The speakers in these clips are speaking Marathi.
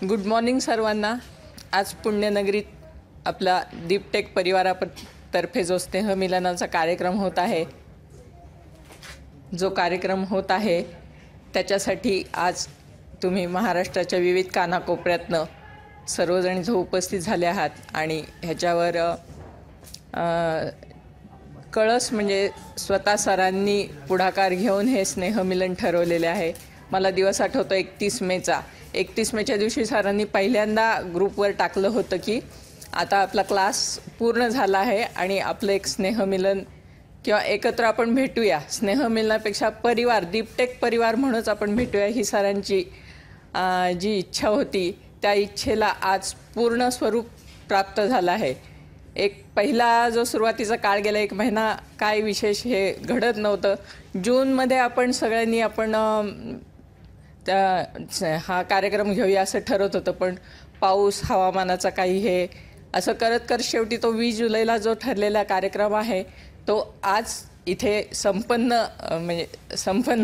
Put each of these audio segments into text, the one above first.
गुड मॉर्निंग सर्वांना. आज पुण्यनगरीत आपला दीपटेक परिवारातर्फे जो स्नेहमिलनाचा कार्यक्रम होत आहे, त्याच्यासाठी आज तुम्ही महाराष्ट्राच्या विविध कानाकोपऱ्यातनं सर्वजण जो उपस्थित झाले आहात आणि ह्याच्यावर कळस म्हणजे स्वतः सरांनी पुढाकार घेऊन हे स्नेहमिलन ठरवलेले आहे. मला दिवस आठवतो 31 मेचा. 31 मेच्या दिवशी सरांनी पहिल्यांदा ग्रुपवर टाकलं होतं की आता आपला क्लास पूर्ण झाला आहे आणि आपलं एक स्नेहमिलन किंवा एकत्र आपण भेटूया. स्नेहमिलनापेक्षा परिवार, दीपटेक परिवार म्हणूनच आपण भेटूया ही सरांची जी इच्छा होती, त्या इच्छेला आज पूर्ण स्वरूप प्राप्त झालं आहे. एक पहिला जो सुरुवातीचा काळ गेला 1 महिना काय विशेष हे घडत नव्हतं. जूनमध्ये आपण सगळ्यांनी हा कार्यक्रम घेऊया असं ठरवत होतं, पण पाऊस, हवामानाचा काही हे असं करत शेवटी तो 20 जुलैला जो ठरलेला कार्यक्रम आहे तो आज इथे संपन्न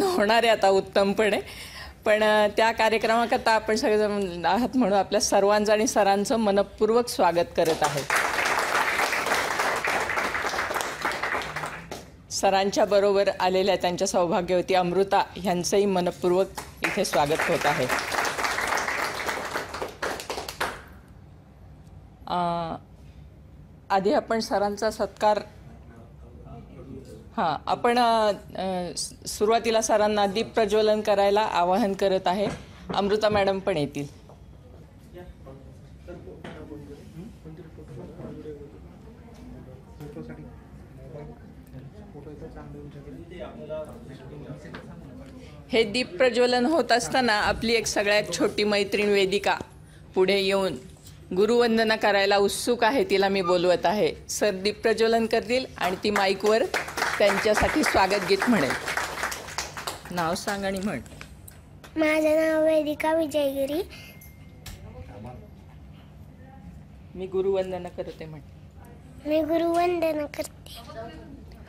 होणार आहे आता उत्तमपणे. पण त्या कार्यक्रमाकरता आपण सगळेजण आहात म्हणून आपल्या सर्वांचं आणि सरांचं मनपूर्वक स्वागत करत आहे. सरांच्या बरोबर आलेल्या त्यांच्या सौभाग्यवती अमृता यांचंही मनपूर्वक इथे स्वागत होत आहे. आधी आपण सरांचा सत्कार आपण सुरुवातीला सरांना दीप प्रज्वलन करायला आवाहन करत आहे. अमृता मॅडम पण येतील. हे दीप प्रज्वलन होत असताना आपली एक सगळ्यात छोटी मैत्रीण वेदिका पुढे येऊन गुरुवंदना करायला उत्सुक आहे. तिला मी बोलवत आहे. सर दीप प्रज्वलन करतील आणि ती माईकवर त्यांच्यासाठी स्वागत गीत म्हणेल. नाव सांग आणि म्हण. माझं नाव वेदिका विजयगिरी. मी गुरुवंदना करते म्हण. मी गुरुवंदना करते.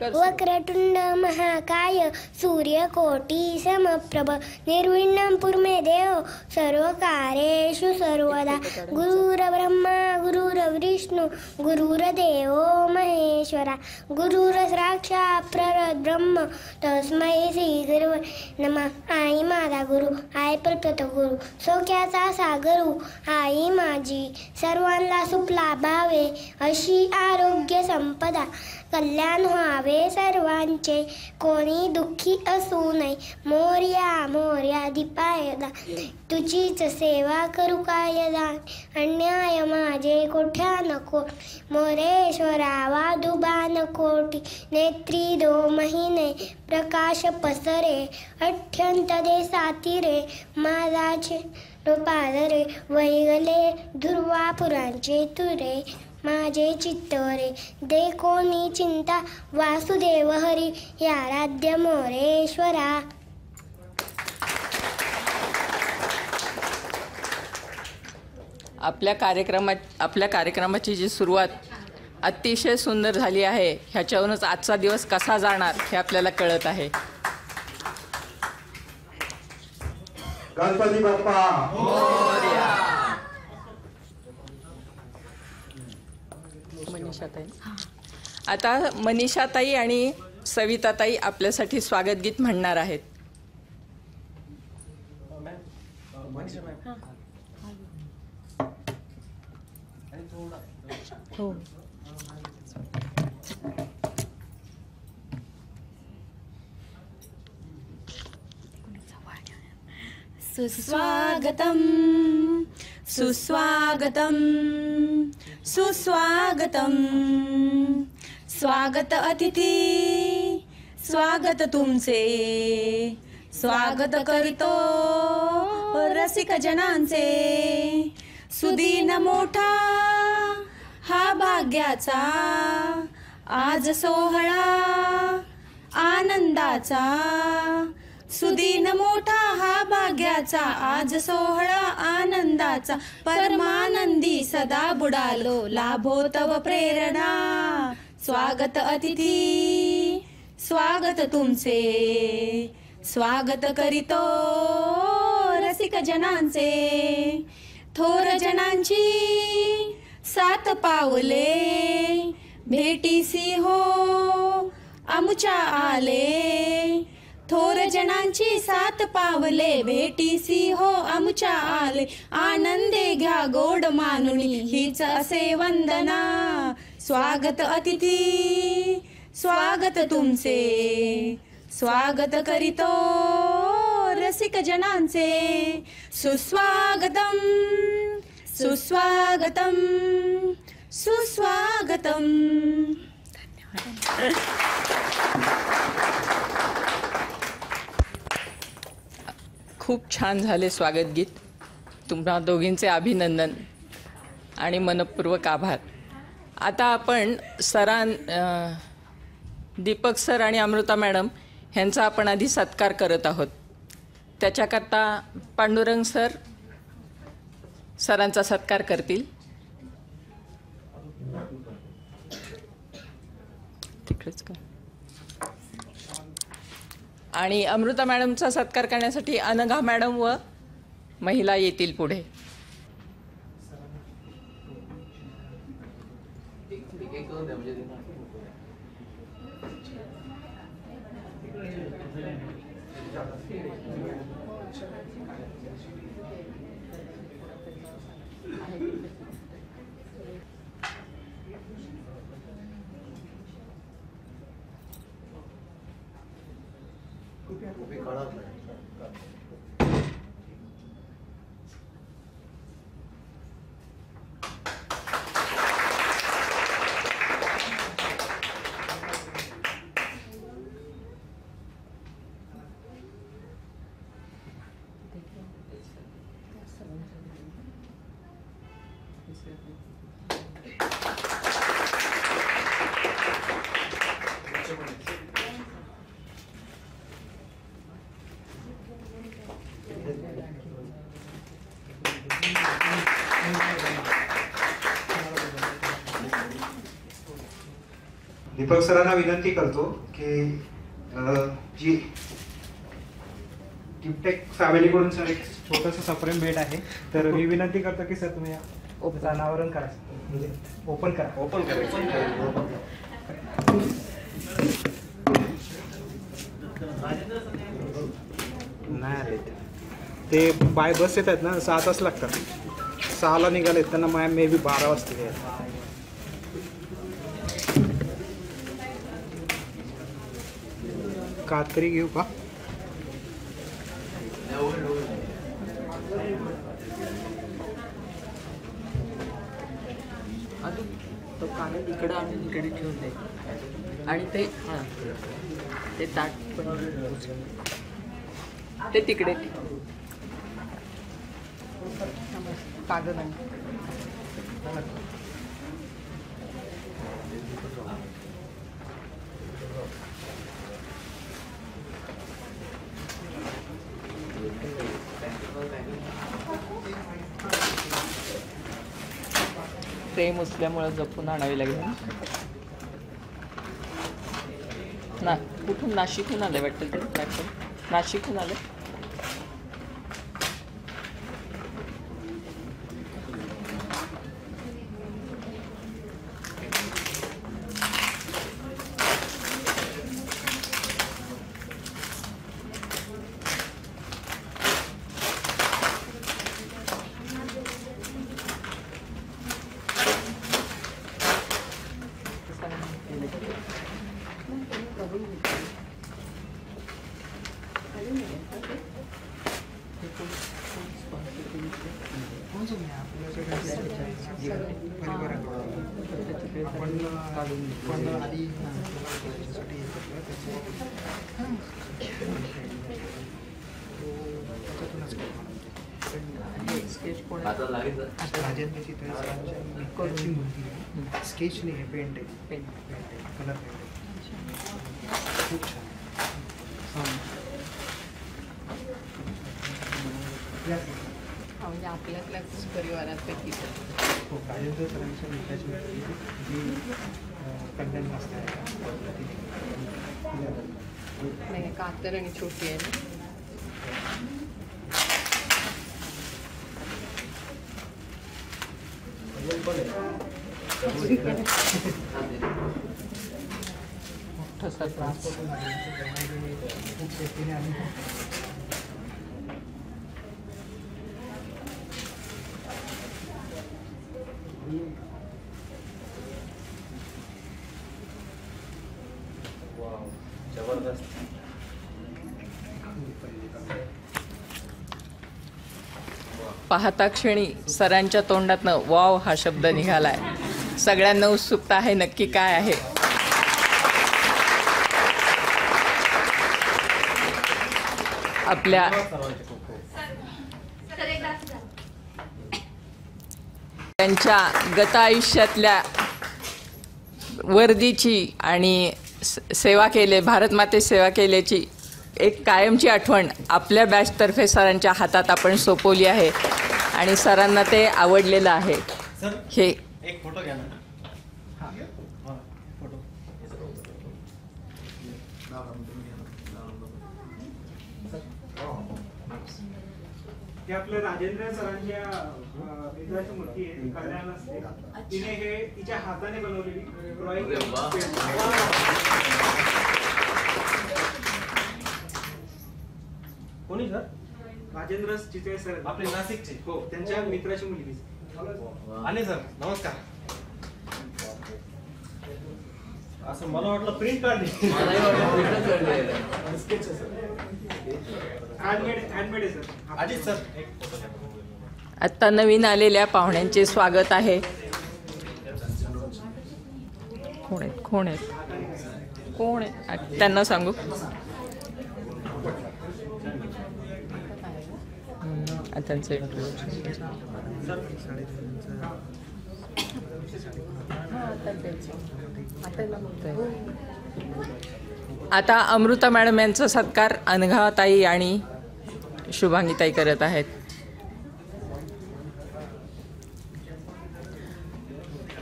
वक्रतुंड महाकाय सूर्यकोटी समप्रभ निर्विघ्नं कुरु देव सर्वकार्येषु सर्वदा. गुरुर्ब्रह्मा गुरुर्विष्णू गुरुर्देव महेश्वरा. गुरुर्साक्षात् परब्रह्म तस्मै श्री गुरवे नमः. आई माझा गुरु, आई प्रकट गुरु, सौख्याचा सागरू आई माझी. सर्वांना सुख लाभावे अशी आरोग्य संपदा. कल्याण व्हावे सर्वांचे, कोणी दुःखी असू नये. मोरया मोरया दीपायदा, तुझीच सेवा करू कायदा. अन्याय माझे कोठ्या नको, मोरेश्वरा वादुबान कोटी. नेत्री 2 महिने प्रकाश पसरे, अत्यंत देसाती रे. माझाचे पादरे वैगले ध्रुवापुरांचे तुरे. माझे चित्तरे दे कोणी चिंता, वासुदेव हरी याराध्य मोरेश्वरा. आपल्या कार्यक्रमाची जी सुरुवात अतिशय सुंदर झाली आहे, ह्याच्यावरूनच आजचा दिवस कसा जाणार हे आपल्याला कळत आहे. गणपती बाप्पा मोरया. मनीषाताई. आता मनीषाताई आणि सविताताई आपल्यासाठी स्वागत गीत म्हणणार आहेत. हो. सुस्वागतम सुस्वागतम सुस्वागतम. स्वागत अतिथी, स्वागत तुमचे. स्वागत करीतो रसिक जनांचे. सुदीन मोठा हा भाग्याचा आज सोहळा आनंदाचा. सुदीन मोठा हा भाग्याचा आज सोहळा आनंदाचा. परमानंदी सदा बुडालो लाभो तव प्रेरणा. स्वागत अतिथी, स्वागत तुमचे. स्वागत करीतो रसिक जनांचे. थो जनांची 7 पावले भेटीसी हो आमुच्या आले. थोर जनांची 7 पावले भेटीसी हो आमुच्या आले. आनंदे घ्या गोड मानुनी हीच असे वंदना. स्वागत अतिथी स्वागत तुमचे स्वागत करीतो रसिक जनांचे. सुस्वागतम सुस्वागतम सुस्वागतम. खूप छान झाले स्वागत गीत. तुम्हा दोघींचे अभिनंदन आणि मनपूर्वक आभार. आता आपण दीपक सर आणि अमृता मॅडम ह्यांचा आपण आधी सत्कार करत आहोत. त्याच्याकरता पांडुरंग सर सरांचा सत्कार करतील. तिकडेच का. आणि अमृता मॅडमचा सत्कार करण्यासाठी अनघा मॅडम व महिला येतील पुढे. दीपक सरांना विनंती करतो की जी गिफ्टेक फॅमिलीकडून सर एक छोटंसं सप्रेम भेट आहे, तर मी विनंती करतो की सर तुम्ही अनावरण करा, म्हणजे ओपन करा. नाही ते बाय बस येत आहेत ना, 6 तास लागतात. 6ला निघालेत, त्यांना मे बी 12 वाजता यायला. कात्री घेऊ का? तो कागद इकडं आणि इकडे ठेवून दे. आणि ते हां ते ताट पण ते तिकडे कागद आणि प्रेम असल्यामुळं जपून आणावी लागेल ना. कुठून नाशिकहून आलं वाटतं ते, नाशिकहून आलं. स्केच नाही आहे, पेंट आहे, कलर खूप छान. म्हणजे आपल्यातल्याच परिवारापैकी हो, राजेंद्र सरांच्या मित्राची जी कंटेंट मस्त आहे. नाही कातर आणि छोटी आहे ना. मोठासा त्रास. पाहता क्षणी सरांच्या तोंडातनं वाव हा शब्द निघालाय. सगळ्यांना उत्सुकता आहे नक्की काय आहे. आपल्या त्यांच्या गत आयुष्यातल्या वर्दीची आणि सेवा केले, भारतमाते सेवा केल्याची एक कायमची आठवण आपल्या बॅचतर्फे सरांच्या हातात आपण सोपवली आहे आणि सरांना ते आवडलेलं आहे. हे एक फोटो घ्या ना. हे आपलं राजेंद्र सरांच्या मित्राची मूर्ती आहे. कल्याण असते. तिने हे तिच्या हाताने बनवलेली ड्रॉइंग. कोणी सर? राजेंद्र चितळे सर आपले नाशिकचे. हो, त्यांच्या मित्राची मुलगी. आले सर, नमस्कार. असं मला वाटलं प्रिंट काढली. हँडमेड आहे सर. अजित सर, एक फोटो घ्या. आत्ता नवीन आलेल्या पाहुण्यांचे स्वागत आहे. कोण आहेत कोण आहेत कोण आहे त्यांना सांगू. त्यांचं इंट्रोडक्शन. आता अमृता मॅडम यांचा सत्कार अनघाताई आणि शुभांगीताई करत आहेत.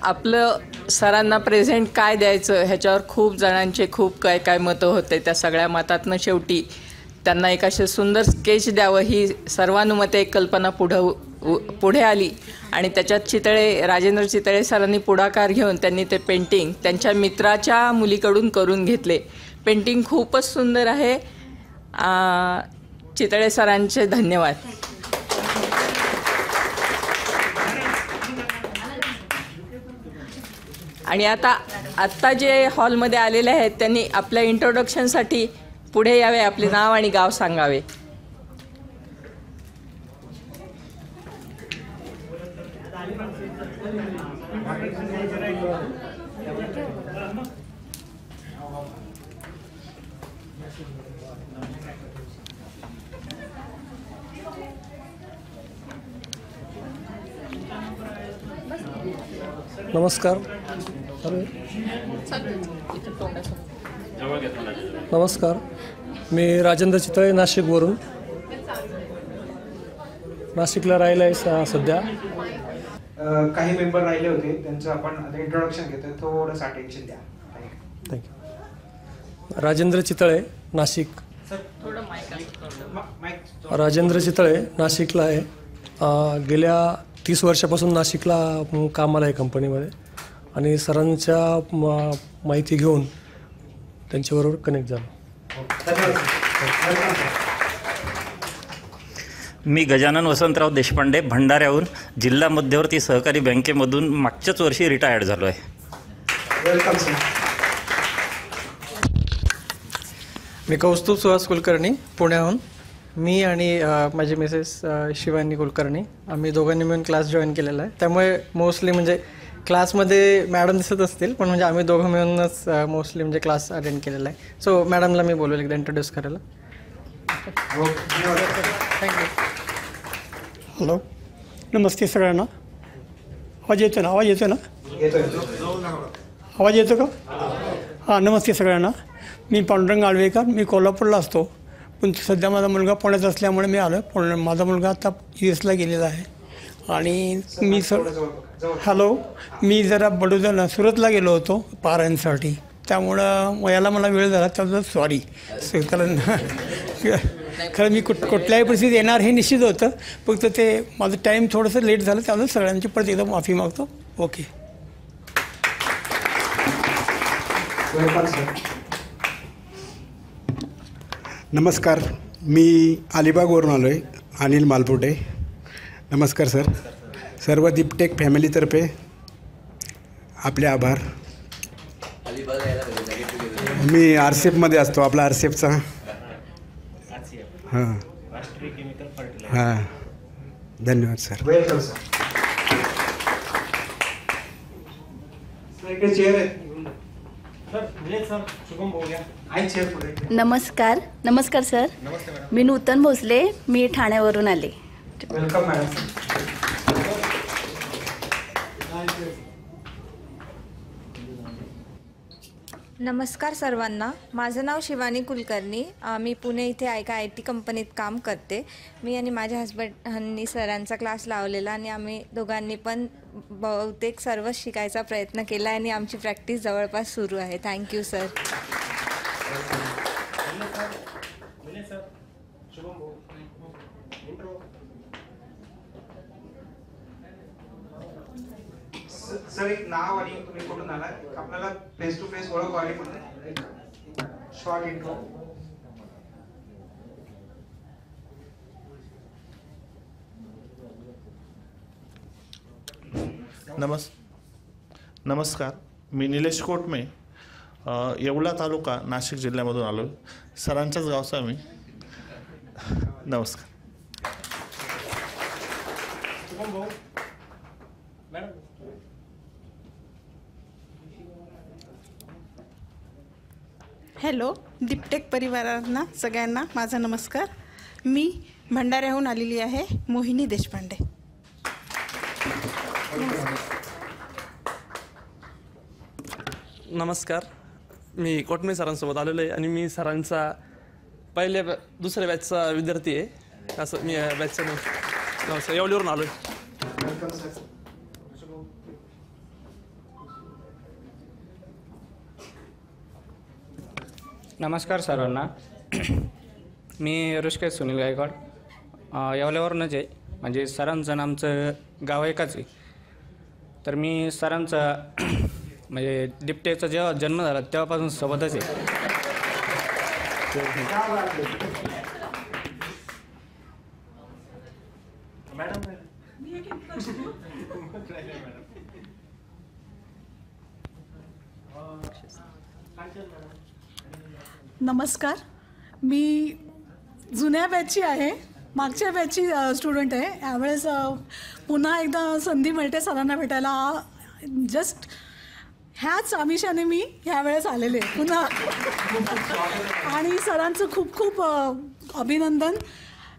आपलं सरांना प्रेझेंट काय द्यायचं ह्याच्यावर खूप जणांचे खूप काय काय मतं होते. त्या सगळ्या मतातनं शेवटी त्यांना एक असे सुंदर स्केच द्यावं ही सर्वानुमते एक कल्पना पुढे आली आणि त्याच्यात राजेंद्र चितळे सरांनी पुढाकार घेऊन त्यांनी ते पेंटिंग त्यांच्या मित्राच्या मुलीकडून करून घेतले. पेंटिंग खूपच सुंदर आहे. चितळे सरांचे धन्यवाद. आणि आत्ता जे हॉलमध्ये आलेले आहेत त्यांनी आपल्या इंट्रोडक्शनसाठी पुढे यावे, आपले नाव आणि गाव सांगावे. नमस्कार. नमस्कार, मी राजेंद्र चितळे, नाशिकवरून. नाशिकला राहिला आहे सध्या. काही मेंबर राहिले होते त्यांचं आपण आता इंट्रोडक्शन घेतोय. थोडंसं अटेन्शन द्या. थँक्यू. राजेंद्र चितळे, नाशिक. राजेंद्र चितळे नाशिकला आहे. गेल्या 30 वर्षापासून नाशिकला कामाला आहे कंपनीमध्ये आणि सरांच्या माहिती घेऊन त्यांच्याबरोबर कनेक्ट झालो. मी गजानन वसंतराव देशपांडे, भंडाऱ्याहून, जिल्हा मध्यवर्ती सहकारी बँकेमधून मागच्याच वर्षी रिटायर्ड झालो आहे. Welcome sir. मी कौस्तुभ सुहास कुलकर्णी, पुण्याहून. मी आणि माझी मिसेस शिवानी कुलकर्णी, आम्ही दोघांनी मिळून क्लास जॉईन केलेला आहे. त्यामुळे मोस्टली म्हणजे क्लासमध्ये मॅडम दिसत असतील, पण म्हणजे आम्ही दोघं मिळूनच मोस्टली म्हणजे क्लास अटेंड केलेला आहे. सो मॅडमला मी बोलवेल एकदा इंट्रोड्यूस करायला. थँक्यू. हॅलो, नमस्ते सगळ्यांना. आवाज येतो ना? आवाज येतो का? हां, नमस्ते सगळ्यांना. मी पांडुरंग आळवेकर. मी कोल्हापूरला असतो, पण सध्या माझा मुलगा पुण्यात असल्यामुळे मी आलो. माझा मुलगा आता US गेलेला आहे. आणि मी मी जरा बडोदा सुरतला गेलो होतो पारायणसाठी, त्यामुळं याला मला वेळ झाला, त्याबद्दल सॉरी. कारण खरं मी कुठल्याही परिस्थितीत येणार हे निश्चित होतं, फक्त ते माझं टाईम थोडंसं लेट झालं, त्यामुळे सगळ्यांची परत एकदा माफी मागतो. ओके. नमस्कार, मी अलिबागवरून आलो आहे, अनिल मालपुटे. नमस्कार सर. सर्व दीपटेक फॅमिलीतर्फे आपले आभार. मी आरसेपमध्ये असतो, आपला आरसेपचा. हां हां, धन्यवाद सर. Welcome sir. इकडे चेअर आहे सर. शुभम भाऊ घ्या. आई चेअर पुढे. नमस्कार. नमस्कार सर. नमस्ते मॅडम. मी नूतन भोसले, मी ठाण्यावरून आले. Welcome madam. नमस्कार सर्वांना. माझं नाव शिवानी कुलकर्णी. मी पुणे इथे एका IT कंपनीत काम करते. मी आणि माझ्या हजबंडांनी सरांचा क्लास लावलेला आणि आम्ही दोघांनी पण बहुतेक सर्वच शिकायचा प्रयत्न केला आणि आमची प्रॅक्टिस जवळपास सुरू आहे. Thank you sir. सर एक नाव आणि तुम्ही कुठून आला, आपल्याला फेस टू फेस ओळख व्हावी म्हणून शॉर्ट इंट्रो. नमस्कार, मी निलेश कोटमे, येवला तालुका, नाशिक जिल्ह्यामधून आलो. सरांच्याच गावचा मी. नमस्कार. हॅलो, दीपटेक परिवारांना सगळ्यांना माझा नमस्कार. मी भंडाऱ्याहून आलेली आहे, मोहिनी देशपांडे. नमस्कार, मी कोटमे सरांसोबत आलेलो आहे आणि मी सरांचा दुसऱ्या बॅचचा विद्यार्थी आहे. असं मी बॅचचा नमस्कार, येवलीवरून आलो आहे. नमस्कार सर्वांना. मी ऋषिकेश सुनील गायकवाड, येवल्यावरूनच आहे. म्हणजे सरांचं आणि आमचं गाव एकच आहे. तर मी सरांचा म्हणजे दीपटेकचा जेव्हा जन्म झाला तेव्हापासून सोबतच आहे. नमस्कार, मी जुन्या बॅचची आहे, मागच्या बॅचची स्टुडंट आहे. यावेळेस पुन्हा एकदा संधी मिळते सरांना भेटायला. जस्ट ह्याच आमिषाने मी ह्यावेळेस आलेले पुन्हा. आणि सरांचं खूप खूप अभिनंदन.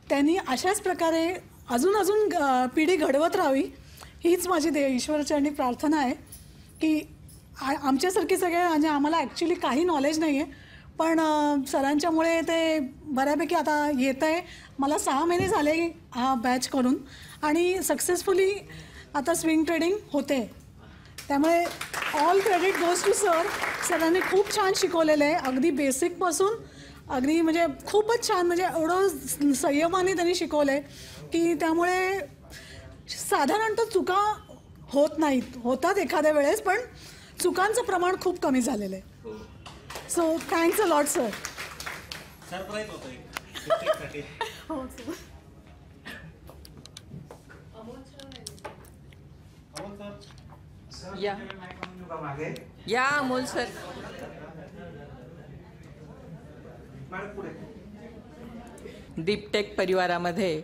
त्यांनी अशाच प्रकारे अजून पिढी घडवत राहावी हीच माझी ईश्वरचरणी प्रार्थना आहे. की आमच्यासारखे सगळे म्हणजे आम्हाला ॲक्च्युली काही नॉलेज नाही आहे, पण सरांच्यामुळे ते बऱ्यापैकी आता येतं आहे. मला 6 महिने झाले हा बॅच करून आणि सक्सेसफुली आता स्विंग ट्रेडिंग होते. त्यामुळे all credit goes to sir. सरांनी खूप छान शिकवलेलं आहे, अगदी बेसिकपासून अगदी म्हणजे खूपच छान, म्हणजे एवढं संयमाने त्यांनी शिकवलं आहे की त्यामुळे साधारणतः चुका होत नाहीत. होतात एखाद्या वेळेस, पण चुकांचं प्रमाण खूप कमी झालेलं आहे. So thanks a lot sir. हो सर. या अमोल सर. दीपटेक परिवारामध्ये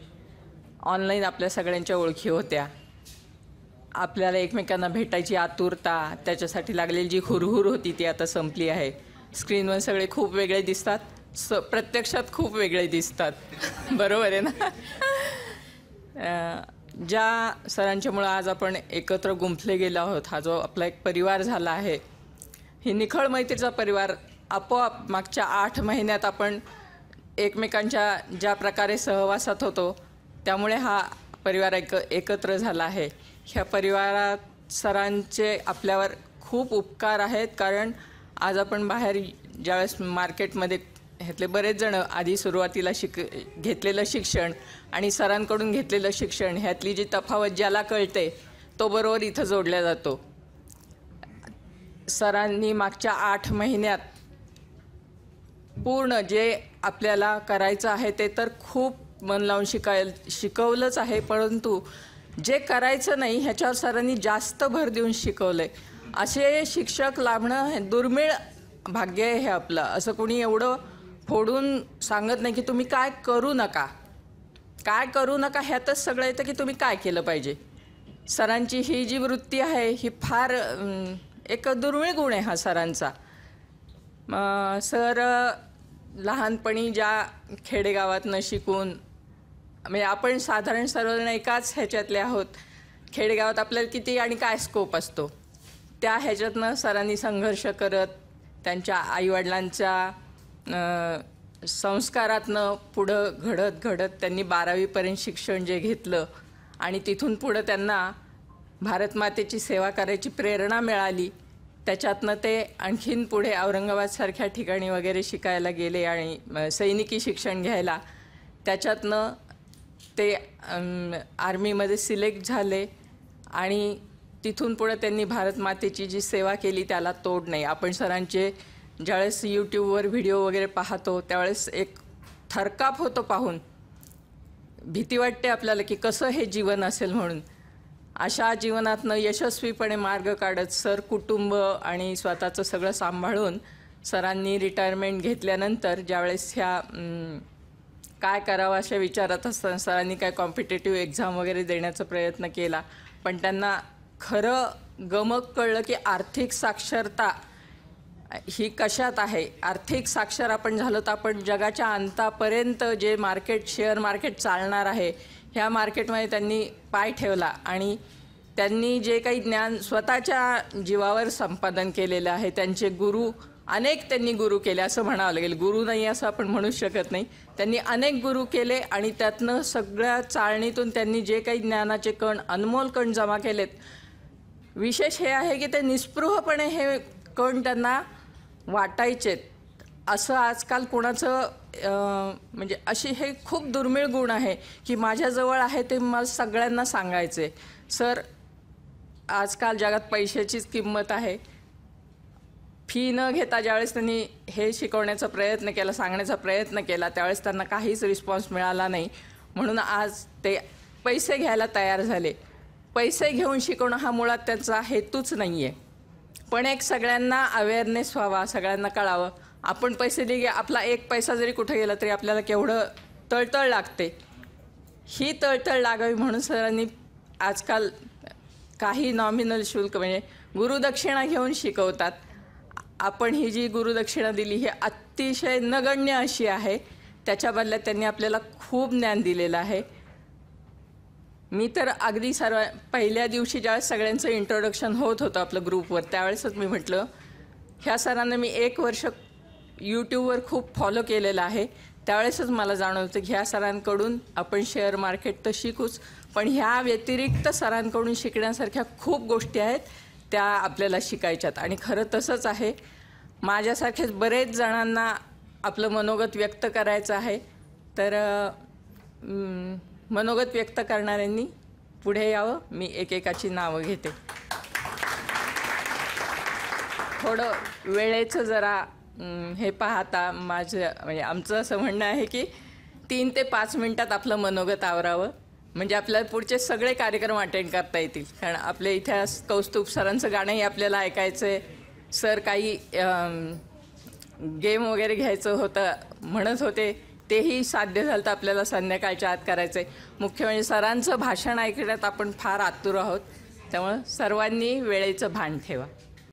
ऑनलाईन आपल्या सगळ्यांच्या ओळखी होत्या. आपल्याला एकमेकांना भेटायची आतुरता, त्याच्यासाठी लागलेली जी हुरहुर होती ती आता संपली आहे. स्क्रीनवर सगळे खूप वेगळे दिसतात, प्रत्यक्षात खूप वेगळे दिसतात. बरोबर आहे ना. ज्या सरांच्यामुळं आज आपण एकत्र गुंफले गेलो आहोत, हा जो आपला एक परिवार झाला आहे, ही निखळ मैत्रीचा परिवार आपोआप मागच्या 8 महिन्यात आपण एकमेकांच्या ज्या प्रकारे सहवासात होतो त्यामुळे हा परिवार एकत्र झाला आहे. ह्या परिवारात सरांचे आपल्यावर खूप उपकार आहेत, कारण आज आपण बाहेर ज्यावेळेस मार्केटमध्ये ह्यातले बरेच जण आधी सुरुवातीला घेतलेलं शिक्षण आणि सरांकडून घेतलेलं शिक्षण ह्यातली जी तफावत ज्याला कळते तो बरोबर इथं जोडला जातो. सरांनी मागच्या 8 महिन्यात पूर्ण जे आपल्याला करायचं आहे ते तर खूप मन लावून शिकवलंच आहे, परंतु जे करायचं नाही ह्याच्यावर सरांनी जास्त भर देऊन शिकवलं आहे. असे शिक्षक लाभणं हे दुर्मिळ भाग्य आहे हे आपलं. असं कोणी एवढं फोडून सांगत नाही की तुम्ही काय करू नका, काय करू नका, ह्यातच सगळं येतं की तुम्ही काय केलं पाहिजे. सरांची ही जी वृत्ती आहे ही फार एक दुर्मिळ गुण आहे हा सरांचा. सर लहानपणी ज्या खेडेगावातनं शिकून, म्हणजे आपण साधारण सर्वजण एकाच ह्याच्यातले आहोत, खेडेगावात आपल्याला किती आणि काय स्कोप असतो, त्या ह्याच्यातनं सरांनी संघर्ष करत त्यांच्या आईवडिलांच्या संस्कारातनं पुढं घडत त्यांनी 12वीपर्यंत शिक्षण जे घेतलं आणि तिथून पुढं त्यांना भारतमातेची सेवा करायची प्रेरणा मिळाली. त्याच्यातनं ते आणखीन पुढे औरंगाबादसारख्या ठिकाणी वगैरे शिकायला गेले आणि सैनिकी शिक्षण घ्यायला. त्याच्यातनं ते आर्मीमध्ये सिलेक्ट झाले आणि तिथून पुढे त्यांनी भारतमातेची जी सेवा केली त्याला तोड नाही. आपण सरांचे ज्यावेळेस यूट्यूबवर व्हिडिओ वगैरे पाहतो त्यावेळेस एक थरकाप होतो पाहून, भीती वाटते आपल्याला की कसं हे जीवन असेल म्हणून. अशा जीवनातनं यशस्वीपणे मार्ग काढत सर कुटुंब आणि स्वतःचं सगळं सांभाळून सरांनी रिटायरमेंट घेतल्यानंतर ज्यावेळेस ह्या काय करावं अशा विचारात असताना सरांनी काय कॉम्पिटेटिव्ह एक्झाम वगैरे देण्याचा प्रयत्न केला, पण त्यांना खरं गमक कळलं की आर्थिक साक्षरता ही कशात आहे. आर्थिक साक्षर आपण झालो तर आपण जगाच्या अंतापर्यंत जे मार्केट, शेअर मार्केट चालणार आहे ह्या मार्केटमध्ये त्यांनी पाय ठेवला आणि त्यांनी जे काही ज्ञान स्वतःच्या जीवावर संपादन केलेलं आहे, त्यांचे गुरु अनेक त्यांनी गुरु केले असं म्हणावं लागेल. गुरु नाही असं आपण म्हणू शकत नाही. त्यांनी अनेक गुरु केले आणि त्यातनं सगळ्या चाळणीतून त्यांनी जे काही ज्ञानाचे कण, अनमोल कण जमा केलेत. विशेष हे आहे की ते निस्पृहपणे हे कण त्यांना वाटायचेत. असं आजकाल कोणाचं म्हणजे अशी हे खूप दुर्मिळ गुण आहे की माझ्याजवळ आहे ते मला सगळ्यांना सांगायचे. सर आजकाल जगात पैशाचीच किंमत आहे. फी न घेता ज्यावेळेस त्यांनी हे शिकवण्याचा प्रयत्न केला, सांगण्याचा प्रयत्न केला, त्यावेळेस त्यांना काहीच रिस्पॉन्स मिळाला नाही. म्हणून आज ते पैसे घ्यायला तयार झाले. पैसे घेऊन शिकवणं हा मुळात त्यांचा हेतूच नाही आहे, पण एक सगळ्यांना अवेअरनेस व्हावा, सगळ्यांना कळावं. आपण पैसे दिले, आपला 1 पैसा जरी कुठे गेला तरी आपल्याला केवढं तळतळ लागते. ही तळतळ लागावी म्हणून सरांनी आजकाल काही नॉमिनल शुल्क म्हणजे गुरुदक्षिणा घेऊन शिकवतात. आपण ही जी गुरुदक्षिणा दिली ही अतिशय नगण्य अशी आहे. त्याच्या बदल्यात त्यांनी आपल्याला खूप ज्ञान दिलेलं आहे. मी तर अगदी पहिल्या दिवशी ज्यावेळेस सगळ्यांचं इंट्रोडक्शन होत होतं आपलं ग्रुपवर त्यावेळेसच मी म्हटलं ह्या सरांना मी 1 वर्ष यूट्यूबवर खूप फॉलो केलेलं आहे. त्यावेळेसच मला जाणवतं की ह्या सरांकडून आपण शेअर मार्केट तर शिकूच, पण ह्या व्यतिरिक्त सरांकडून शिकण्यासारख्या खूप गोष्टी आहेत त्या आपल्याला शिकायच्यात. आणि खरं तसंच आहे. माझ्यासारखेच बरेच जणांना आपलं मनोगत व्यक्त करायचं आहे, तर मनोगत व्यक्त करणाऱ्यांनी पुढे यावं. मी एकेकाची नावं घेते. थोडं वेळेचं जरा हे पाहता माझं म्हणजे आमचं असं म्हणणं आहे की 3 ते 5 मिनटात आपलं मनोगत आवरावं, म्हणजे आपल्याला पुढचे सगळे कार्यक्रम अटेंड करता येतील. कारण आपल्या इथे कौस्तुभ सरांचं गाणंही आपल्याला ऐकायचं आहे. सर काही गेम वगैरे घ्यायचं होतं म्हणत होते, तेही साध्य झालं तर आपल्याला संध्याकाळच्या आत करायचं आहे. मुख्य म्हणजे सरांचं भाषण ऐकण्यात आपण फार आतुर आहोत. त्यामुळं सर्वांनी वेळेचं भान ठेवा.